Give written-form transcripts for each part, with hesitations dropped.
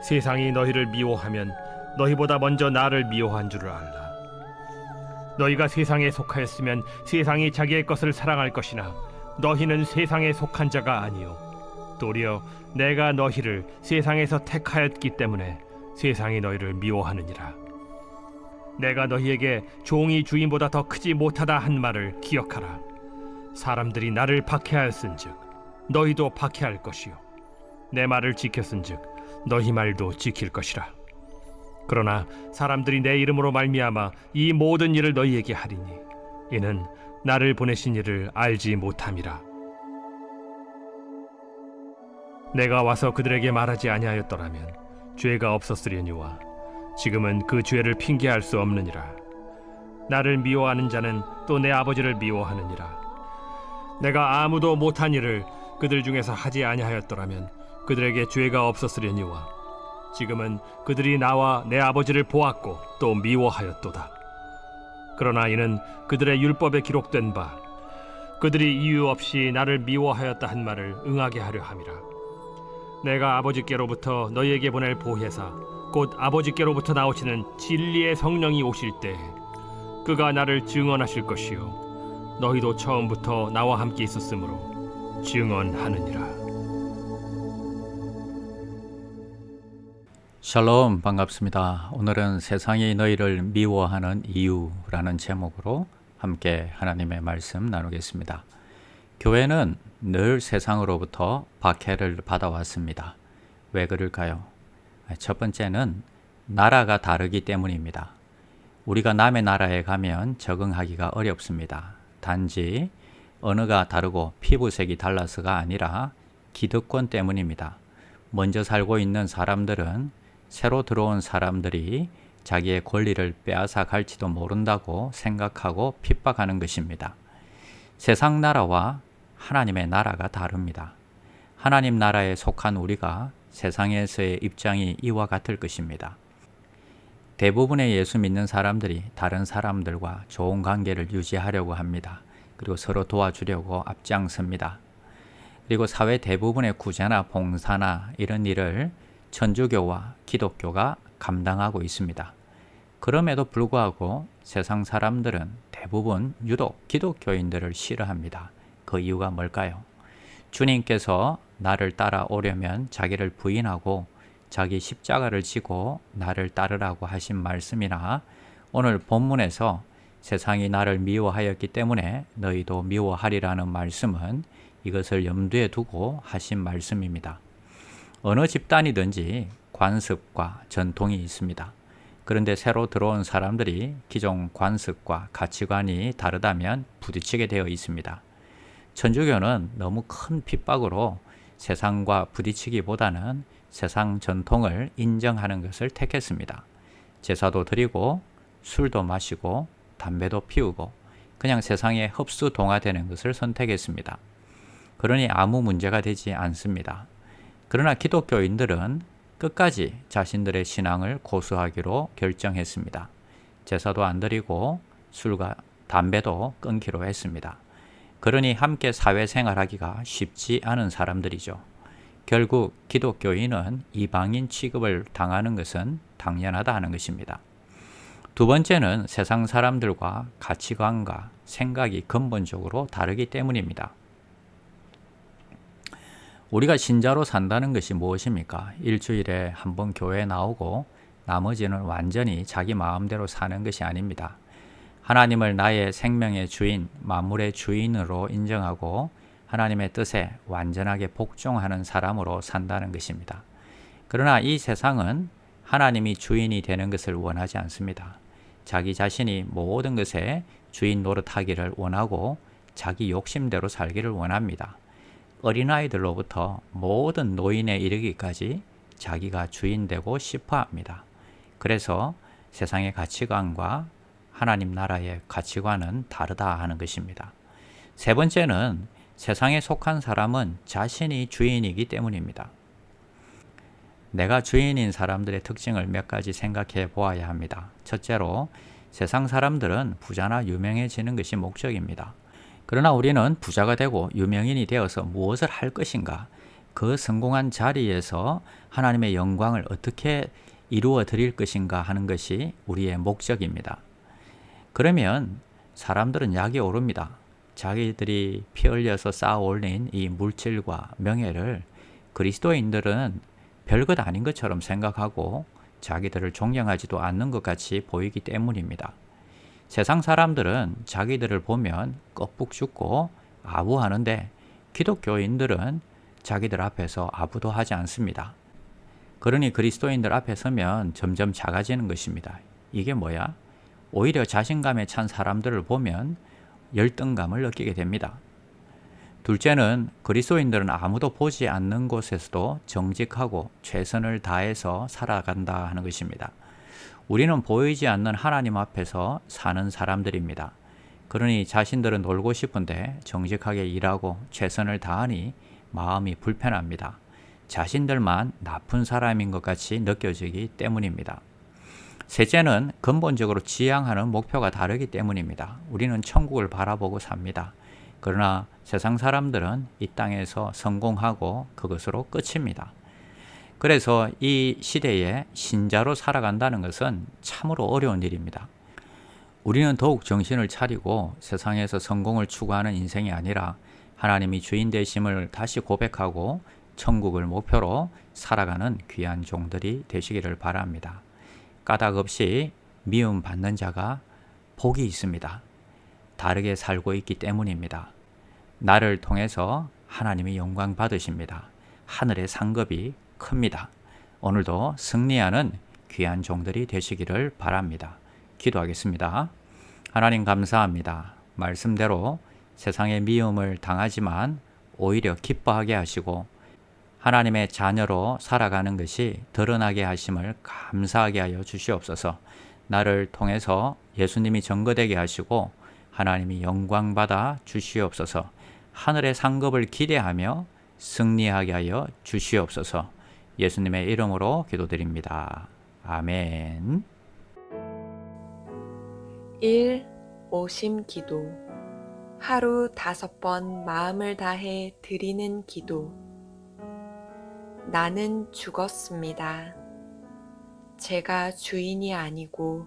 세상이 너희를 미워하면 너희보다 먼저 나를 미워한 줄을 알라. 너희가 세상에 속하였으면 세상이 자기의 것을 사랑할 것이나 너희는 세상에 속한 자가 아니요 도리어 내가 너희를 세상에서 택하였기 때문에 세상이 너희를 미워하느니라. 내가 너희에게 종이 주인보다 더 크지 못하다 한 말을 기억하라. 사람들이 나를 박해하였은즉 너희도 박해할 것이요 내 말을 지켰은즉 너희 말도 지킬 것이라. 그러나 사람들이 내 이름으로 말미암아 이 모든 일을 너희에게 하리니 이는 나를 보내신 이를 알지 못함이라. 내가 와서 그들에게 말하지 아니하였더라면 죄가 없었으려니와 지금은 그 죄를 핑계할 수 없느니라. 나를 미워하는 자는 또 내 아버지를 미워하느니라. 내가 아무도 못한 일을 그들 중에서 하지 아니하였더라면 그들에게 죄가 없었으려니와 지금은 그들이 나와 내 아버지를 보았고 또 미워하였도다. 그러나 이는 그들의 율법에 기록된 바 그들이 이유 없이 나를 미워하였다 한 말을 응하게 하려 함이라. 내가 아버지께로부터 너희에게 보낼 보혜사 곧 아버지께로부터 나오시는 진리의 성령이 오실 때 그가 나를 증언하실 것이요 너희도 처음부터 나와 함께 있었으므로 증언하느니라. 샬롬, 반갑습니다. 오늘은 세상이 너희를 미워하는 이유라는 제목으로 함께 하나님의 말씀 나누겠습니다. 교회는 늘 세상으로부터 박해를 받아왔습니다. 왜 그럴까요? 첫 번째는 나라가 다르기 때문입니다. 우리가 남의 나라에 가면 적응하기가 어렵습니다. 단지 언어가 다르고 피부색이 달라서가 아니라 기득권 때문입니다. 먼저 살고 있는 사람들은 새로 들어온 사람들이 자기의 권리를 빼앗아 갈지도 모른다고 생각하고 핍박하는 것입니다. 세상 나라와 하나님의 나라가 다릅니다. 하나님 나라에 속한 우리가 세상에서의 입장이 이와 같을 것입니다. 대부분의 예수 믿는 사람들이 다른 사람들과 좋은 관계를 유지하려고 합니다. 그리고 서로 도와주려고 앞장섭니다. 그리고 사회 대부분의 구제나 봉사나 이런 일을 천주교와 기독교가 감당하고 있습니다. 그럼에도 불구하고 세상 사람들은 대부분 유독 기독교인들을 싫어합니다. 그 이유가 뭘까요? 주님께서 나를 따라오려면 자기를 부인하고 자기 십자가를 지고 나를 따르라고 하신 말씀이나 오늘 본문에서 세상이 나를 미워하였기 때문에 너희도 미워하리라는 말씀은 이것을 염두에 두고 하신 말씀입니다. 어느 집단이든지 관습과 전통이 있습니다. 그런데 새로 들어온 사람들이 기존 관습과 가치관이 다르다면 부딪히게 되어 있습니다. 천주교는 너무 큰 핍박으로 세상과 부딪히기보다는 세상 전통을 인정하는 것을 택했습니다. 제사도 드리고 술도 마시고 담배도 피우고 그냥 세상에 흡수 동화되는 것을 선택했습니다. 그러니 아무 문제가 되지 않습니다. 그러나 기독교인들은 끝까지 자신들의 신앙을 고수하기로 결정했습니다. 제사도 안 드리고 술과 담배도 끊기로 했습니다. 그러니 함께 사회생활하기가 쉽지 않은 사람들이죠. 결국 기독교인은 이방인 취급을 당하는 것은 당연하다 하는 것입니다. 두 번째는 세상 사람들과 가치관과 생각이 근본적으로 다르기 때문입니다. 우리가 신자로 산다는 것이 무엇입니까? 일주일에 한 번 교회에 나오고 나머지는 완전히 자기 마음대로 사는 것이 아닙니다. 하나님을 나의 생명의 주인, 만물의 주인으로 인정하고 하나님의 뜻에 완전하게 복종하는 사람으로 산다는 것입니다. 그러나 이 세상은 하나님이 주인이 되는 것을 원하지 않습니다. 자기 자신이 모든 것에 주인 노릇하기를 원하고 자기 욕심대로 살기를 원합니다. 어린아이들로부터 모든 노인에 이르기까지 자기가 주인 되고 싶어 합니다. 그래서 세상의 가치관과 하나님 나라의 가치관은 다르다 하는 것입니다. 세 번째는 세상에 속한 사람은 자신이 주인이기 때문입니다. 내가 주인인 사람들의 특징을 몇 가지 생각해 보아야 합니다. 첫째로, 세상 사람들은 부자나 유명해지는 것이 목적입니다. 그러나 우리는 부자가 되고 유명인이 되어서 무엇을 할 것인가, 그 성공한 자리에서 하나님의 영광을 어떻게 이루어 드릴 것인가 하는 것이 우리의 목적입니다. 그러면 사람들은 약이 오릅니다. 자기들이 피 흘려서 쌓아 올린 이 물질과 명예를 그리스도인들은 별것 아닌 것처럼 생각하고 자기들을 존경하지도 않는 것 같이 보이기 때문입니다. 세상 사람들은 자기들을 보면 껍북 죽고 아부하는데 기독교인들은 자기들 앞에서 아부도 하지 않습니다. 그러니 그리스도인들 앞에 서면 점점 작아지는 것입니다. 이게 뭐야? 오히려 자신감에 찬 사람들을 보면 열등감을 느끼게 됩니다. 둘째는 그리스도인들은 아무도 보지 않는 곳에서도 정직하고 최선을 다해서 살아간다 하는 것입니다. 우리는 보이지 않는 하나님 앞에서 사는 사람들입니다. 그러니 자신들은 놀고 싶은데 정직하게 일하고 최선을 다하니 마음이 불편합니다. 자신들만 나쁜 사람인 것 같이 느껴지기 때문입니다. 셋째는 근본적으로 지향하는 목표가 다르기 때문입니다. 우리는 천국을 바라보고 삽니다. 그러나 세상 사람들은 이 땅에서 성공하고 그것으로 끝입니다. 그래서 이 시대에 신자로 살아간다는 것은 참으로 어려운 일입니다. 우리는 더욱 정신을 차리고 세상에서 성공을 추구하는 인생이 아니라 하나님이 주인 되심을 다시 고백하고 천국을 목표로 살아가는 귀한 종들이 되시기를 바랍니다. 까닭 없이 미움 받는 자가 복이 있습니다. 다르게 살고 있기 때문입니다. 나를 통해서 하나님이 영광 받으십니다. 하늘의 상급이 큽니다. 오늘도 승리하는 귀한 종들이 되시기를 바랍니다. 기도하겠습니다. 하나님 감사합니다. 말씀대로 세상의 미움을 당하지만 오히려 기뻐하게 하시고 하나님의 자녀로 살아가는 것이 드러나게 하심을 감사하게 하여 주시옵소서. 나를 통해서 예수님이 증거되게 하시고 하나님이 영광받아 주시옵소서. 하늘의 상급을 기대하며 승리하게 하여 주시옵소서. 예수님의 이름으로 기도드립니다. 아멘. 1. 오심 기도. 하루 5번 마음을 다해 드리는 기도. 나는 죽었습니다. 제가 주인이 아니고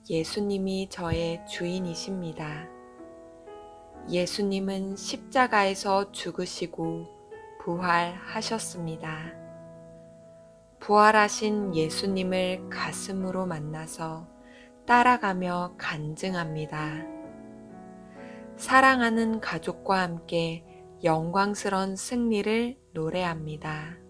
예수님이 저의 주인이십니다. 예수님은 십자가에서 죽으시고 부활하셨습니다. 부활하신 예수님을 가슴으로 만나서 따라가며 간증합니다. 사랑하는 가족과 함께 영광스러운 승리를 노래합니다.